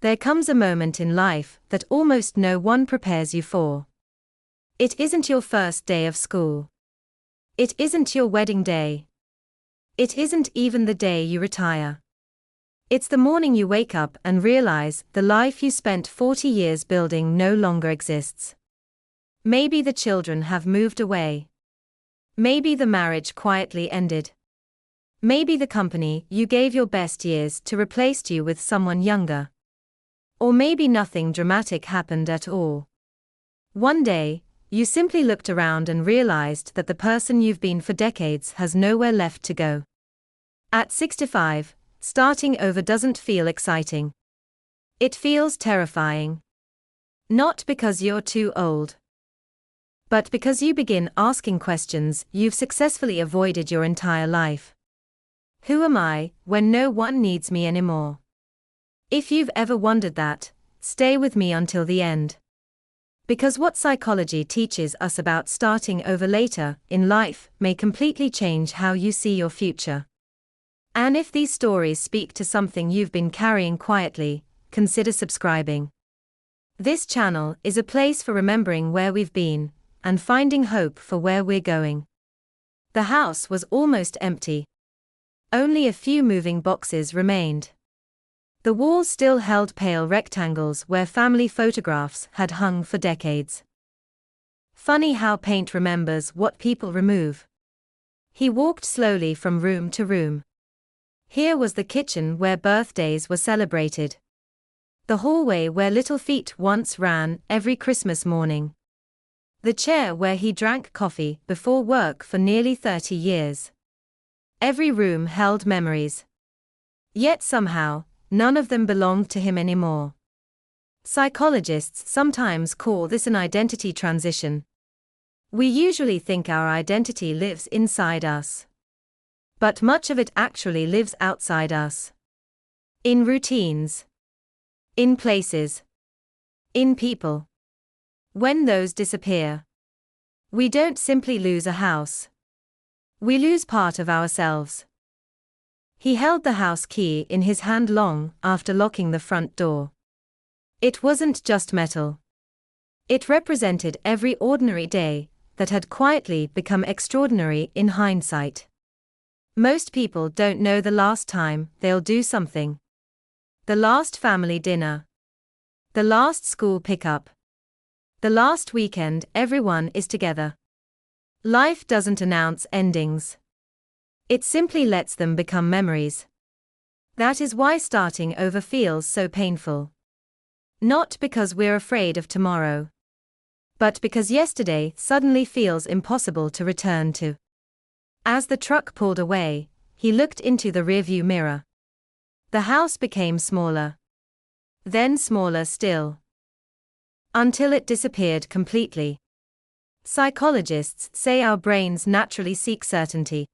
There comes a moment in life that almost no one prepares you for. It isn't your first day of school. It isn't your wedding day. It isn't even the day you retire. It's the morning you wake up and realize the life you spent 40 years building no longer exists. Maybe the children have moved away. Maybe the marriage quietly ended. Maybe the company you gave your best years to replaced you with someone younger. Or maybe nothing dramatic happened at all. One day, you simply looked around and realized that the person you've been for decades has nowhere left to go. At 65, starting over doesn't feel exciting. It feels terrifying. Not because you're too old, but because you begin asking questions you've successfully avoided your entire life. Who am I when no one needs me anymore? If you've ever wondered that, stay with me until the end. Because what psychology teaches us about starting over later in life may completely change how you see your future. And if these stories speak to something you've been carrying quietly, consider subscribing. This channel is a place for remembering where we've been and finding hope for where we're going. The house was almost empty. Only a few moving boxes remained. The walls still held pale rectangles where family photographs had hung for decades. Funny how paint remembers what people remove. He walked slowly from room to room. Here was the kitchen where birthdays were celebrated. The hallway where little feet once ran every Christmas morning. The chair where he drank coffee before work for nearly 30 years. Every room held memories. Yet somehow, none of them belonged to him anymore. Psychologists sometimes call this an identity transition. We usually think our identity lives inside us. But much of it actually lives outside us. In routines. In places. In people. When those disappear, we don't simply lose a house. We lose part of ourselves. He held the house key in his hand long after locking the front door. It wasn't just metal. It represented every ordinary day that had quietly become extraordinary in hindsight. Most people don't know the last time they'll do something. The last family dinner. The last school pickup. The last weekend everyone is together. Life doesn't announce endings. It simply lets them become memories. That is why starting over feels so painful. Not because we're afraid of tomorrow, but because yesterday suddenly feels impossible to return to. As the truck pulled away, he looked into the rearview mirror. The house became smaller. Then smaller still. Until it disappeared completely. Psychologists say our brains naturally seek certainty.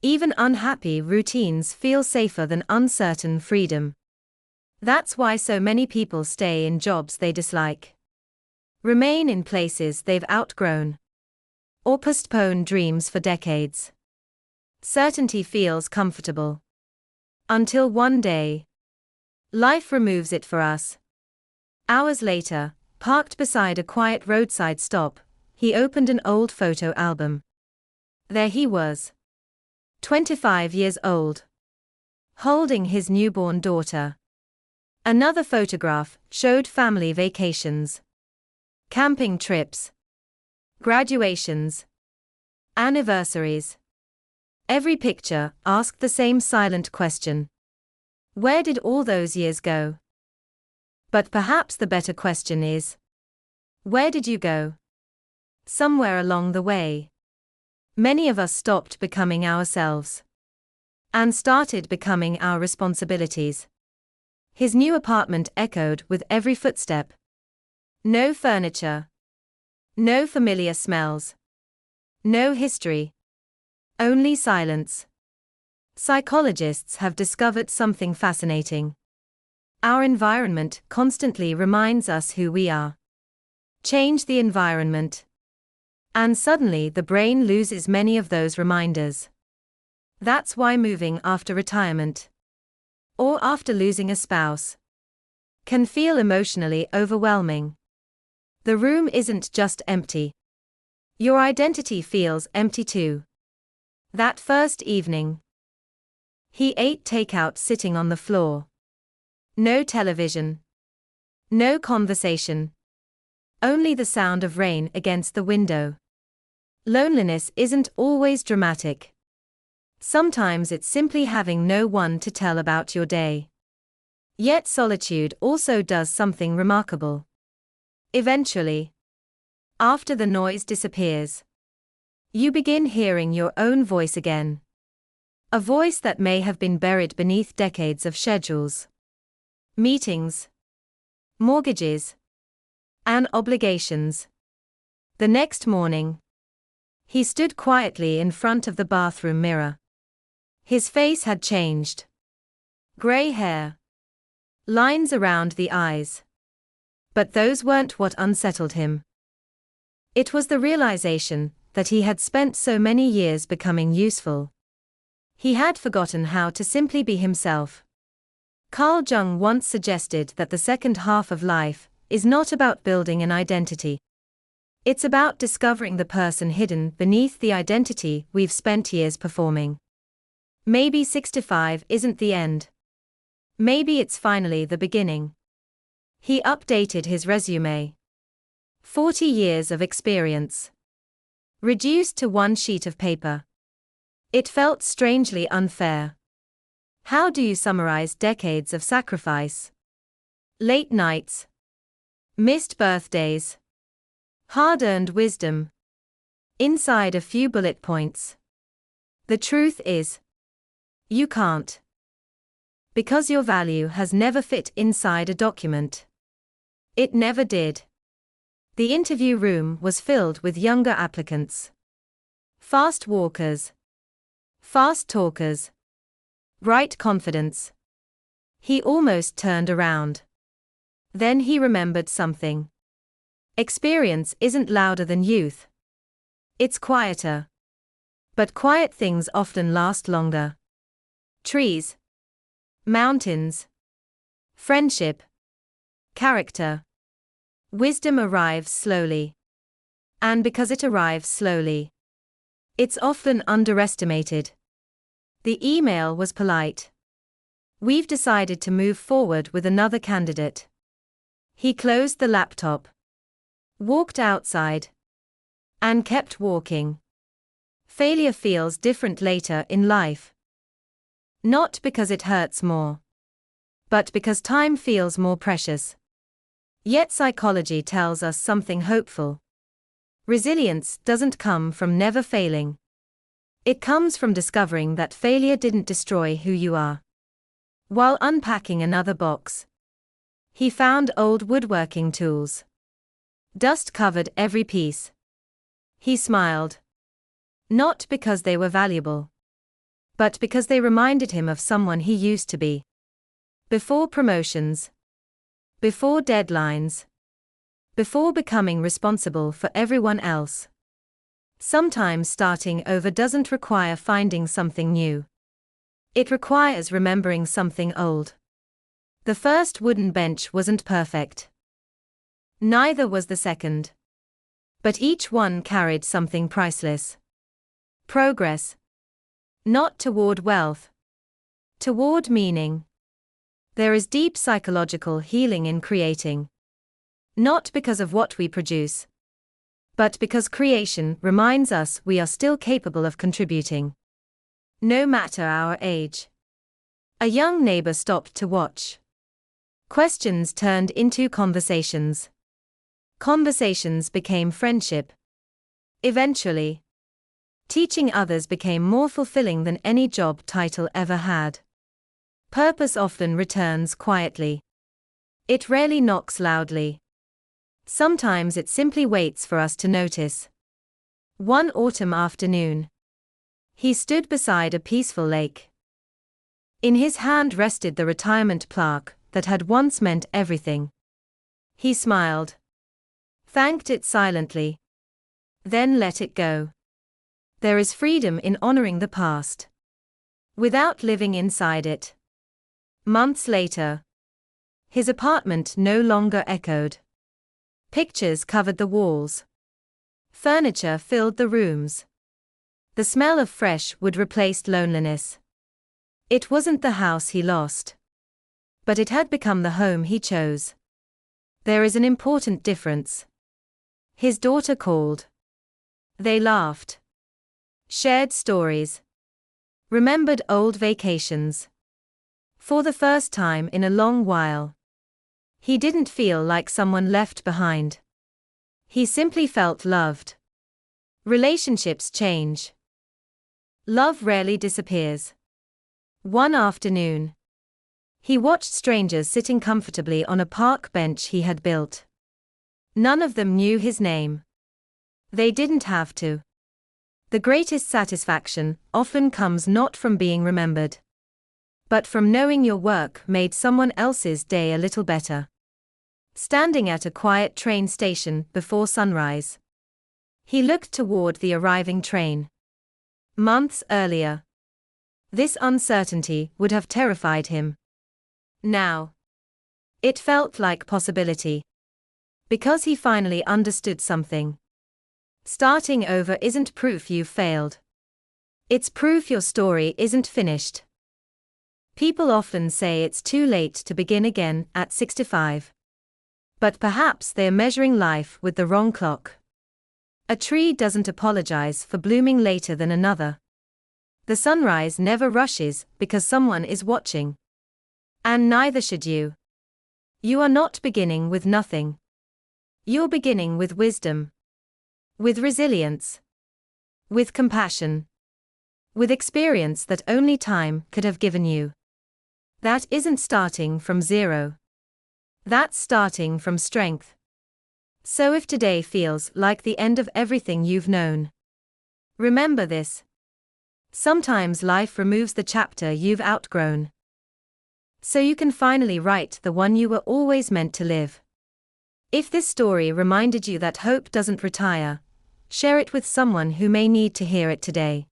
Even unhappy routines feel safer than uncertain freedom. That's why so many people stay in jobs they dislike, remain in places they've outgrown, or postpone dreams for decades. Certainty feels comfortable. Until one day, life removes it for us. Hours later, parked beside a quiet roadside stop, he opened an old photo album. There he was. 25 years old. Holding his newborn daughter. Another photograph showed family vacations. Camping trips. Graduations. Anniversaries. Every picture asked the same silent question. Where did all those years go? But perhaps the better question is, where did you go? Somewhere along the way. Many of us stopped becoming ourselves. And started becoming our responsibilities. His new apartment echoed with every footstep. No furniture. No familiar smells. No history. Only silence. Psychologists have discovered something fascinating. Our environment constantly reminds us who we are. Change the environment, and suddenly the brain loses many of those reminders. That's why moving after retirement, or after losing a spouse, can feel emotionally overwhelming. The room isn't just empty. Your identity feels empty too. That first evening, he ate takeout sitting on the floor. No television. No conversation. Only the sound of rain against the window. Loneliness isn't always dramatic. Sometimes it's simply having no one to tell about your day. Yet solitude also does something remarkable. Eventually, after the noise disappears, you begin hearing your own voice again. A voice that may have been buried beneath decades of schedules, meetings, mortgages, and obligations. The next morning, he stood quietly in front of the bathroom mirror. His face had changed. Gray hair. Lines around the eyes. But those weren't what unsettled him. It was the realization that he had spent so many years becoming useful. He had forgotten how to simply be himself. Carl Jung once suggested that the second half of life is not about building an identity. It's about discovering the person hidden beneath the identity we've spent years performing. Maybe 65 isn't the end. Maybe it's finally the beginning. He updated his resume. 40 years of experience. Reduced to one sheet of paper. It felt strangely unfair. How do you summarize decades of sacrifice? Late nights. Missed birthdays. Hard-earned wisdom. Inside a few bullet points. The truth is, you can't. Because your value has never fit inside a document. It never did. The interview room was filled with younger applicants. Fast walkers. Fast talkers. Right confidence. He almost turned around. Then he remembered something. Experience isn't louder than youth. It's quieter. But quiet things often last longer. Trees. Mountains. Friendship. Character. Wisdom arrives slowly. And because it arrives slowly, it's often underestimated. The email was polite. We've decided to move forward with another candidate. He closed the laptop. Walked outside. And kept walking. Failure feels different later in life. Not because it hurts more, but because time feels more precious. Yet psychology tells us something hopeful. Resilience doesn't come from never failing. It comes from discovering that failure didn't destroy who you are. While unpacking another box, he found old woodworking tools. Dust covered every piece. He smiled. Not because they were valuable, but because they reminded him of someone he used to be. Before promotions. Before deadlines. Before becoming responsible for everyone else. Sometimes starting over doesn't require finding something new. It requires remembering something old. The first wooden bench wasn't perfect. Neither was the second. But each one carried something priceless. Progress. Not toward wealth. Toward meaning. There is deep psychological healing in creating. Not because of what we produce, but because creation reminds us we are still capable of contributing. No matter our age. A young neighbor stopped to watch. Questions turned into conversations. Conversations became friendship. Eventually, teaching others became more fulfilling than any job title ever had. Purpose often returns quietly. It rarely knocks loudly. Sometimes it simply waits for us to notice. One autumn afternoon, he stood beside a peaceful lake. In his hand rested the retirement plaque that had once meant everything. He smiled. Thanked it silently. Then let it go. There is freedom in honoring the past, without living inside it. Months later, His apartment no longer echoed. Pictures covered the walls. Furniture filled the rooms. The smell of fresh wood replaced loneliness. It wasn't the house he lost, but it had become the home he chose. There is an important difference. His daughter called. They laughed. Shared stories. Remembered old vacations. For the first time in a long while, he didn't feel like someone left behind. He simply felt loved. Relationships change. Love rarely disappears. One afternoon, he watched strangers sitting comfortably on a park bench he had built. None of them knew his name. They didn't have to. The greatest satisfaction often comes not from being remembered, but from knowing your work made someone else's day a little better. Standing at a quiet train station before sunrise, he looked toward the arriving train. Months earlier, this uncertainty would have terrified him. Now, it felt like possibility. Because he finally understood something. Starting over isn't proof you've failed. It's proof your story isn't finished. People often say it's too late to begin again at 65. But perhaps they're measuring life with the wrong clock. A tree doesn't apologize for blooming later than another. The sunrise never rushes because someone is watching. And neither should you. You are not beginning with nothing. You're beginning with wisdom. With resilience. With compassion. With experience that only time could have given you. That isn't starting from zero. That's starting from strength. So if today feels like the end of everything you've known, remember this. Sometimes life removes the chapter you've outgrown, so you can finally write the one you were always meant to live. If this story reminded you that hope doesn't retire, share it with someone who may need to hear it today.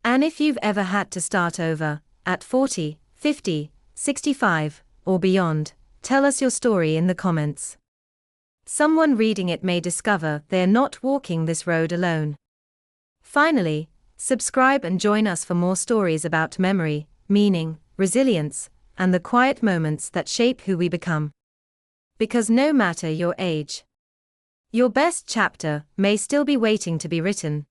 And if you've ever had to start over, at 40, 50, 65, or beyond, tell us your story in the comments. Someone reading it may discover they're not walking this road alone. Finally, subscribe and join us for more stories about memory, meaning, resilience, and the quiet moments that shape who we become. Because no matter your age, your best chapter may still be waiting to be written.